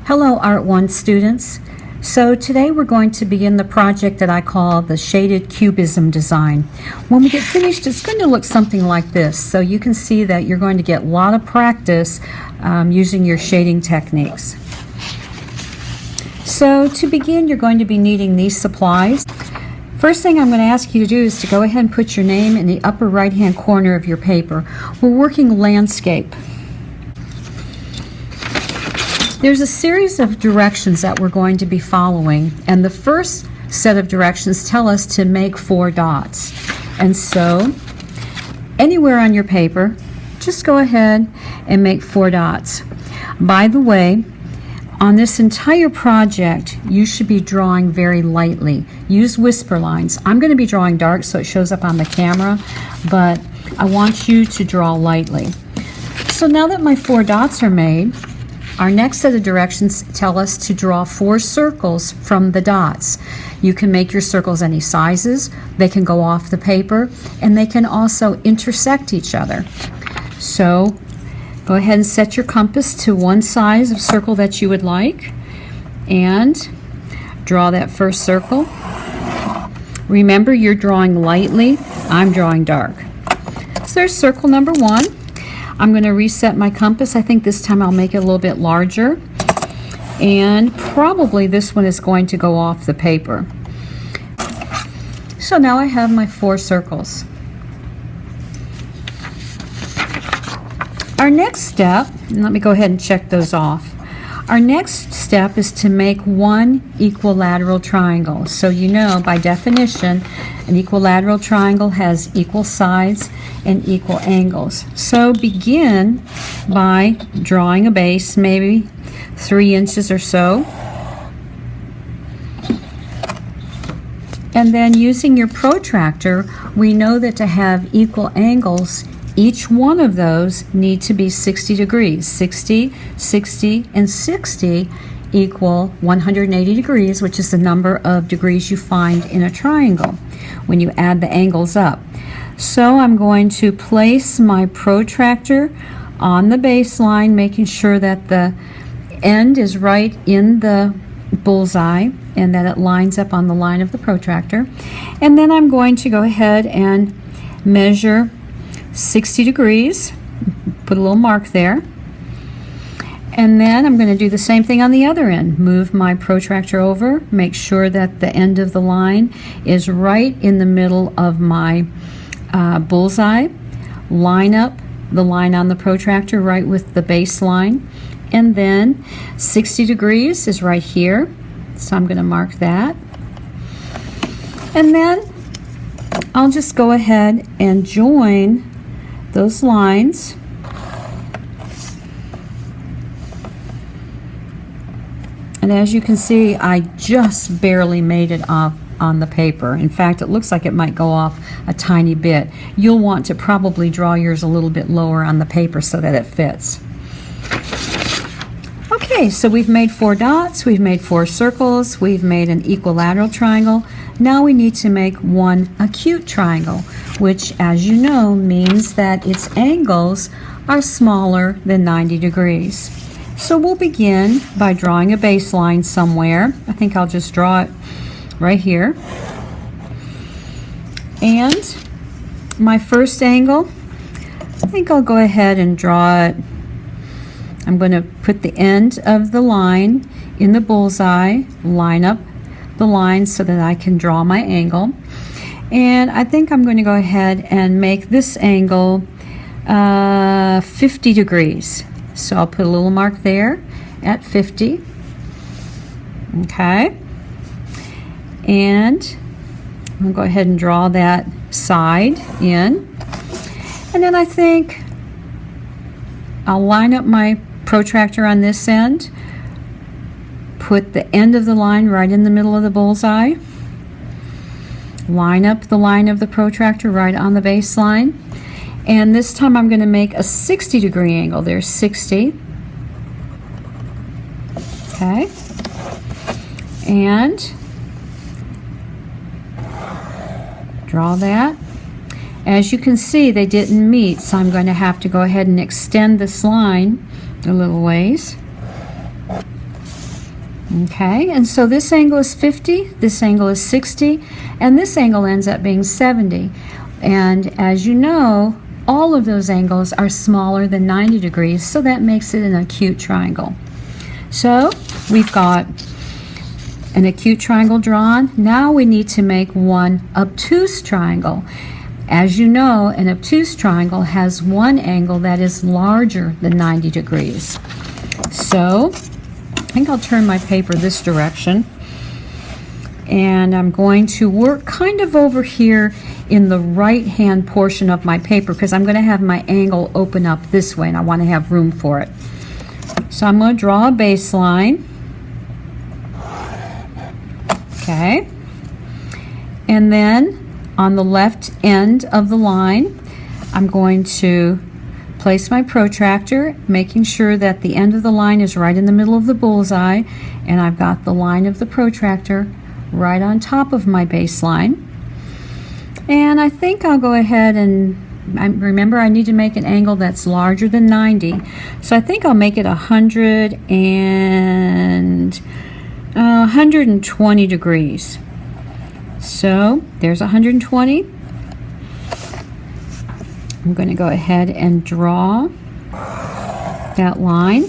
Hello Art 1 students. So today we're going to begin the project that I call the shaded cubism design. When we get finished, it's going to look something like this. So you can see that you're going to get a lot of practice using your shading techniques. So to begin, you're going to be needing these supplies. First thing I'm going to ask you to do is to go ahead and put your name in the upper right hand corner of your paper. We're working landscape. There's a series of directions that we're going to be following, and the first set of directions tell us to make 4 dots. And so anywhere on your paper, just go ahead and make 4 dots. By the way, on this entire project, you should be drawing very lightly. Use whisper lines. I'm going to be drawing dark so it shows up on the camera, but I want you to draw lightly. So now that my 4 dots are made, our next set of directions tell us to draw 4 circles from the dots. You can make your circles any sizes, they can go off the paper, and they can also intersect each other. So go ahead and set your compass to one size of circle that you would like, and draw that first circle. Remember, you're drawing lightly, I'm drawing dark. So there's circle number 1. I'm going to reset my compass. I think this time I'll make it a little bit larger, and probably this one is going to go off the paper. So now I have my 4 circles. Our next step, and let me go ahead and check those off. Our next step is to make 1 equilateral triangle. So you know, by definition, an equilateral triangle has equal sides and equal angles. So begin by drawing a base, maybe 3 inches or so. And then using your protractor, we know that to have equal angles, each one of those need to be 60 degrees. 60, 60, and 60 equal 180 degrees, which is the number of degrees you find in a triangle when you add the angles up. So I'm going to place my protractor on the baseline, making sure that the end is right in the bullseye and that it lines up on the line of the protractor. And then I'm going to go ahead and measure 60 degrees, put a little mark there, and then I'm going to do the same thing on the other end. Move my protractor over, make sure that the end of the line is right in the middle of my bullseye, line up the line on the protractor right with the baseline, and then 60 degrees is right here, so I'm going to mark that. And then I'll just go ahead and join those lines. And as you can see, I just barely made it off on the paper. In fact, it looks like it might go off a tiny bit. You'll want to probably draw yours a little bit lower on the paper so that it fits. Okay, so we've made 4 dots, we've made 4 circles, we've made an equilateral triangle. Now we need to make 1 acute triangle, which, as you know, means that its angles are smaller than 90 degrees. So we'll begin by drawing a baseline somewhere. I think I'll just draw it right here. And my first angle, I think I'll go ahead and draw it. I'm going to put the end of the line in the bullseye, line up the line so that I can draw my angle. And I think I'm going to go ahead and make this angle 50 degrees. So I'll put a little mark there at 50. Okay. And I'm going to go ahead and draw that side in. And then I think I'll line up my protractor on this end, put the end of the line right in the middle of the bullseye, line up the line of the protractor right on the baseline, and this time I'm going to make a 60-degree angle. There's 60. Okay. And draw that. As you can see, they didn't meet, so I'm going to have to go ahead and extend this line a little ways. Okay, and so this angle is 50, this angle is 60, and this angle ends up being 70. And as you know, all of those angles are smaller than 90 degrees, so that makes it an acute triangle. So we've got an acute triangle drawn. Now we need to make one obtuse triangle. As you know, an obtuse triangle has one angle that is larger than 90 degrees. So I think I'll turn my paper this direction, and I'm going to work kind of over here in the right hand portion of my paper because I'm going to have my angle open up this way and I want to have room for it. So I'm going to draw a baseline. Okay, and then on the left end of the line I'm going to place my protractor, making sure that the end of the line is right in the middle of the bullseye, and I've got the line of the protractor right on top of my baseline. And I think I'll go ahead and remember I need to make an angle that's larger than 90, so I think I'll make it 120 degrees. So there's 120. I'm going to go ahead and draw that line,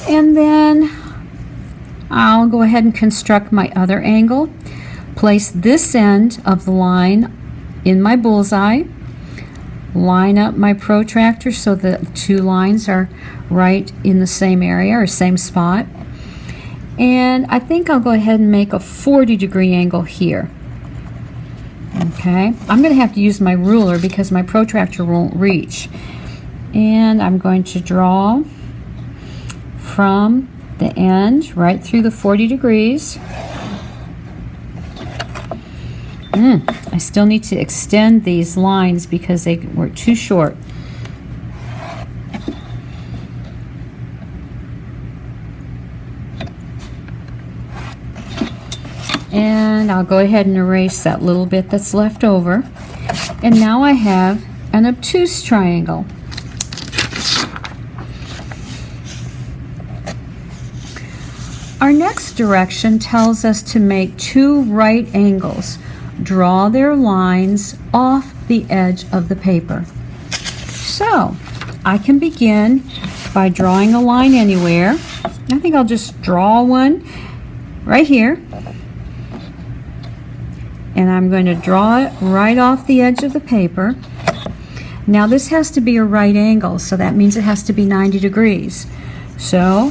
and then I'll go ahead and construct my other angle, place this end of the line in my bullseye, line up my protractor so the two lines are right in the same area or same spot, and I think I'll go ahead and make a 40-degree angle here. Okay, I'm going to have to use my ruler because my protractor won't reach. And I'm going to draw from the end right through the 40 degrees. I still need to extend these lines because they were too short. And I'll go ahead and erase that little bit that's left over. And now I have an obtuse triangle. Our next direction tells us to make two right angles. Draw their lines off the edge of the paper. So I can begin by drawing a line anywhere. I think I'll just draw one right here. And I'm going to draw it right off the edge of the paper. Now this has to be a right angle, so that means it has to be 90 degrees. So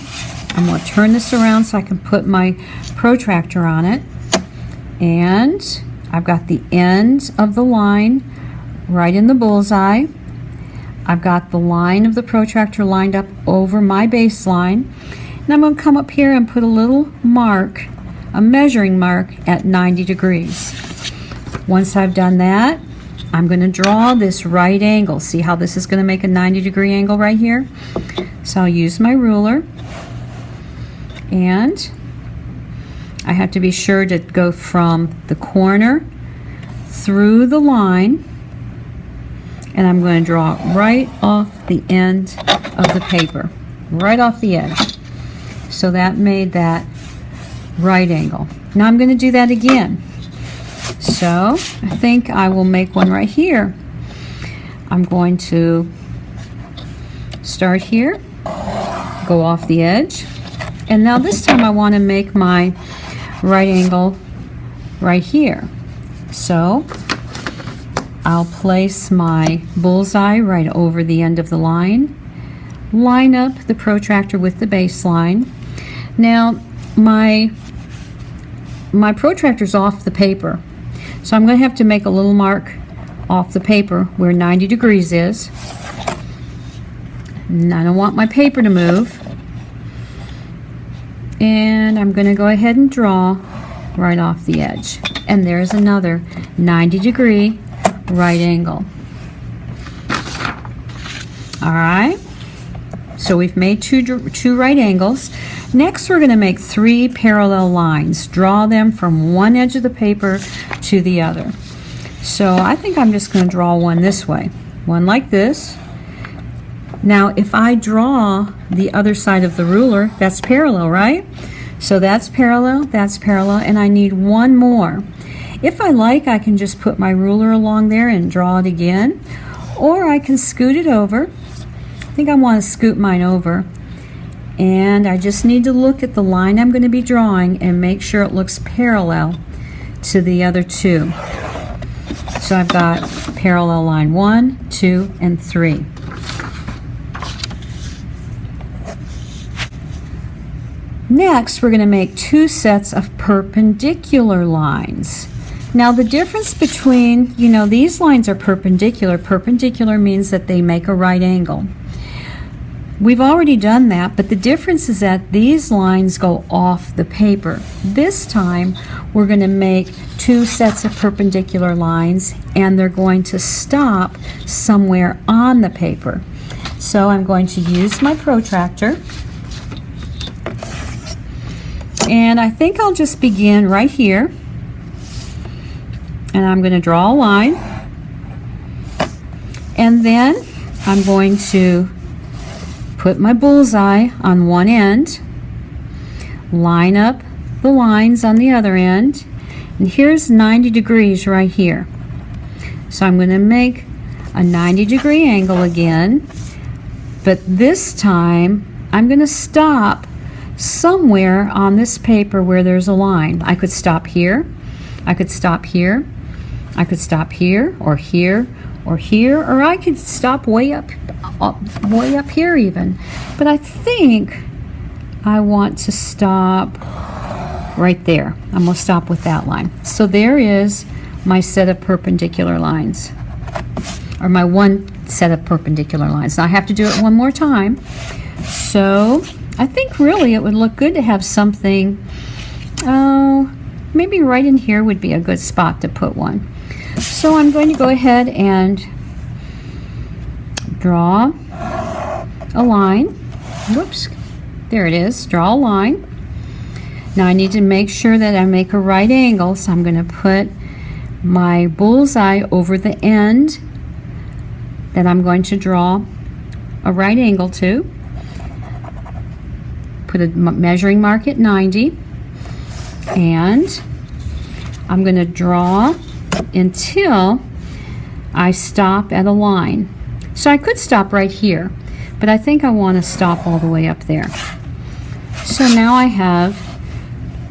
I'm going to turn this around so I can put my protractor on it. And I've got the end of the line right in the bullseye. I've got the line of the protractor lined up over my baseline. And I'm going to come up here and put a little mark, a measuring mark at 90 degrees. Once I've done that, I'm going to draw this right angle. See how this is going to make a 90-degree angle right here? So I'll use my ruler, and I have to be sure to go from the corner through the line, and I'm going to draw right off the end of the paper, right off the edge. So that made that right angle. Now I'm going to do that again. So I think I will make one right here. I'm going to start here, go off the edge, and now this time I want to make my right angle right here. So I'll place my bullseye right over the end of the line, line up the protractor with the baseline. Now my protractor's off the paper, so I'm going to have to make a little mark off the paper where 90 degrees is. And I don't want my paper to move. And I'm going to go ahead and draw right off the edge. And there's another 90-degree right angle. Alright, so we've made two right angles. Next we're going to make three parallel lines. Draw them from one edge of the paper to the other. So I think I'm just going to draw one this way. One like this. Now, if I draw the other side of the ruler, that's parallel, right? So that's parallel, and I need one more. If I like, I can just put my ruler along there and draw it again, or I can scoot it over. I think I want to scoot mine over. And I just need to look at the line I'm going to be drawing and make sure it looks parallel to the other two. So I've got parallel line 1, 2, and 3. Next, we're going to make 2 sets of perpendicular lines. Now, the difference between, these lines are perpendicular. Perpendicular means that they make a right angle. We've already done that, but the difference is that these lines go off the paper. This time, we're going to make 2 sets of perpendicular lines, and they're going to stop somewhere on the paper. So I'm going to use my protractor. And I think I'll just begin right here, and I'm going to draw a line, and then I'm going to put my bullseye on one end, line up the lines on the other end, and here's 90 degrees right here. So I'm going to make a 90-degree angle again, but this time I'm going to stop somewhere on this paper where there's a line. I could stop here, I could stop here, I could stop here, or here, or here, or I could stop way up here even. But I think I want to stop right there. I'm going to stop with that line. So there is my set of perpendicular lines, or my one set of perpendicular lines. Now I have to do it one more time. So I think really it would look good to have something, maybe right in here would be a good spot to put one. So I'm going to go ahead and draw a line. Whoops, there it is, draw a line. Now I need to make sure that I make a right angle, so I'm going to put my bullseye over the end that I'm going to draw a right angle to. Put a measuring mark at 90, and I'm going to draw until I stop at a line. So I could stop right here, but I think I want to stop all the way up there. So now I have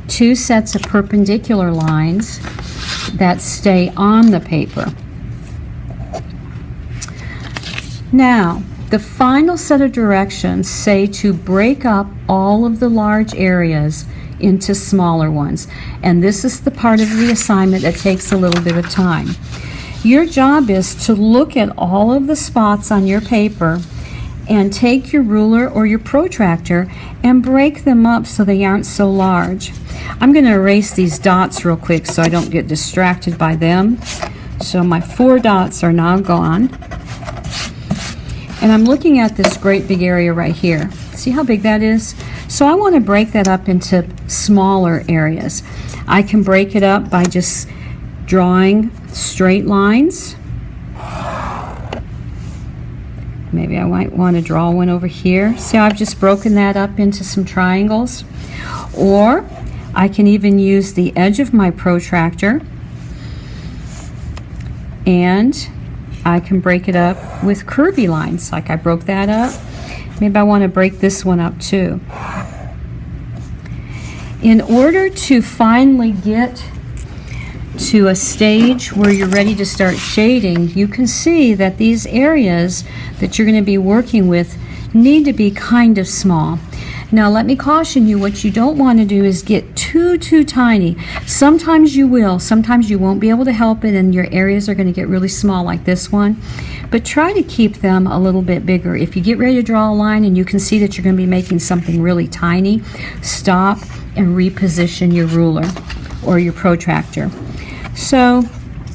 2 sets of perpendicular lines that stay on the paper. Now, the final set of directions say to break up all of the large areas into smaller ones. And this is the part of the assignment that takes a little bit of time. Your job is to look at all of the spots on your paper and take your ruler or your protractor and break them up so they aren't so large. I'm going to erase these dots real quick so I don't get distracted by them. So my 4 dots are now gone. And I'm looking at this great big area right here. See how big that is? So I want to break that up into smaller areas. I can break it up by just drawing straight lines. Maybe I might want to draw one over here. See how I've just broken that up into some triangles? Or I can even use the edge of my protractor, and I can break it up with curvy lines, like I broke that up. Maybe I want to break this one up too. In order to finally get to a stage where you're ready to start shading, you can see that these areas that you're going to be working with need to be kind of small. Now let me caution you, what you don't want to do is get too tiny. Sometimes you will, sometimes you won't be able to help it, and your areas are going to get really small like this one. But try to keep them a little bit bigger. If you get ready to draw a line and you can see that you're going to be making something really tiny, stop and reposition your ruler or your protractor. So